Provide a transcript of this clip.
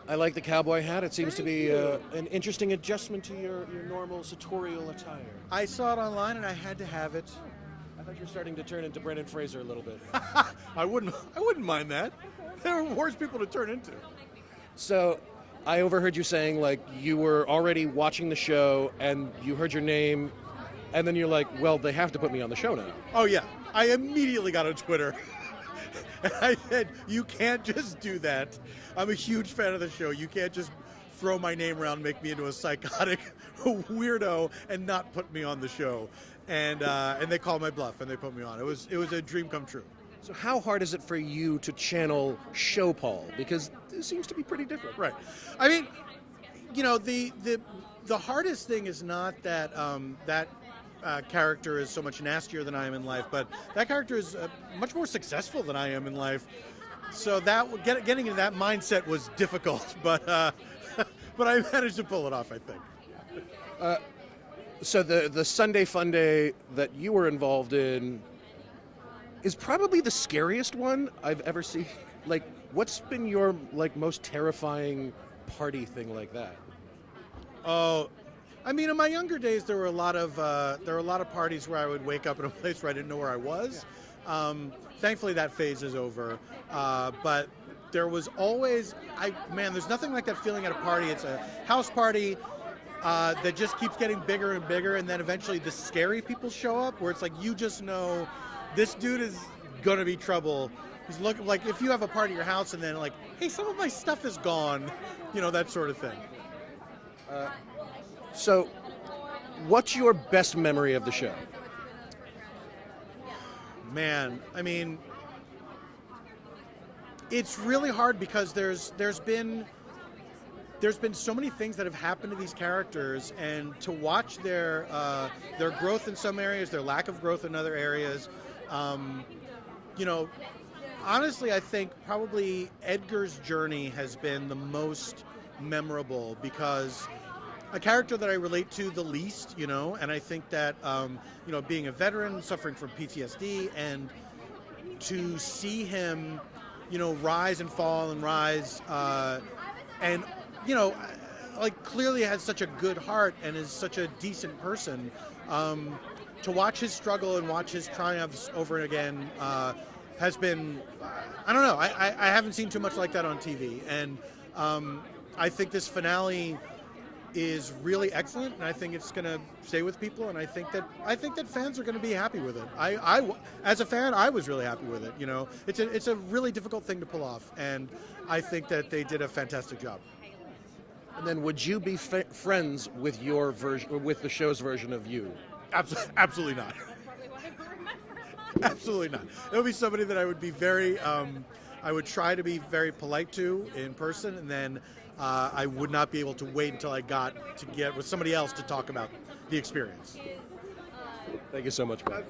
I like the cowboy hat. It seems to be an interesting adjustment to your normal sartorial attire. I saw it online and I had to have it. I thought you were starting to turn into Brendan Fraser a little bit. I wouldn't mind that. There are worse people to turn into. So, I overheard you saying, like, you were already watching the show and you heard your name, and then you're like, well, they have to put me on the show now. Oh, yeah. I immediately got on Twitter. And I said, you can't just do that. I'm a huge fan of the show. You can't just throw my name around and make me into a psychotic weirdo and not put me on the show. And they called my bluff and they put me on. It was a dream come true. So how hard is it for you to channel show Paul? Because it seems to be pretty different. Right. I mean, you know, the hardest thing is not that that character is so much nastier than I am in life, but that character is much more successful than I am in life. So that getting into that mindset was difficult, but but I managed to pull it off, I think. So the Sunday Funday that you were involved in is probably the scariest one I've ever seen. Like, what's been your most terrifying party thing like that? Oh, I mean, in my younger days, there were a lot of parties where I would wake up in a place where I didn't know where I was. Thankfully, that phase is over. But there was always, there's nothing like that feeling at a party. It's a house party that just keeps getting bigger and bigger, and then eventually the scary people show up, where it's like you just know this dude is gonna be trouble. He's looking like if you have a party at your house, and then like, hey, some of my stuff is gone, you know, that sort of thing. So, what's your best memory of the show? Man, I mean, it's really hard because there's been so many things that have happened to these characters, and to watch their growth in some areas, their lack of growth in other areas. You know, honestly, I think probably Edgar's journey has been the most memorable because a character that I relate to the least, you know, and I think that, you know, being a veteran, suffering from PTSD, and to see him, you know, rise and fall and rise, and, you know, like clearly has such a good heart and is such a decent person, to watch his struggle and watch his triumphs over and again has been, I don't know, I haven't seen too much like that on TV, and I think this finale is really excellent, and I think it's going to stay with people, and I think that fans are going to be happy with it. I as a fan, I was really happy with it. You know, it's a really difficult thing to pull off, and I think that they did a fantastic job. And then, would you be friends with your version, with the show's version of you? Absolutely not. Absolutely not. It would be somebody that I would be very, I would try to be very polite to in person, and then I would not be able to wait until I got to get with somebody else to talk about the experience. Thank you so much, man.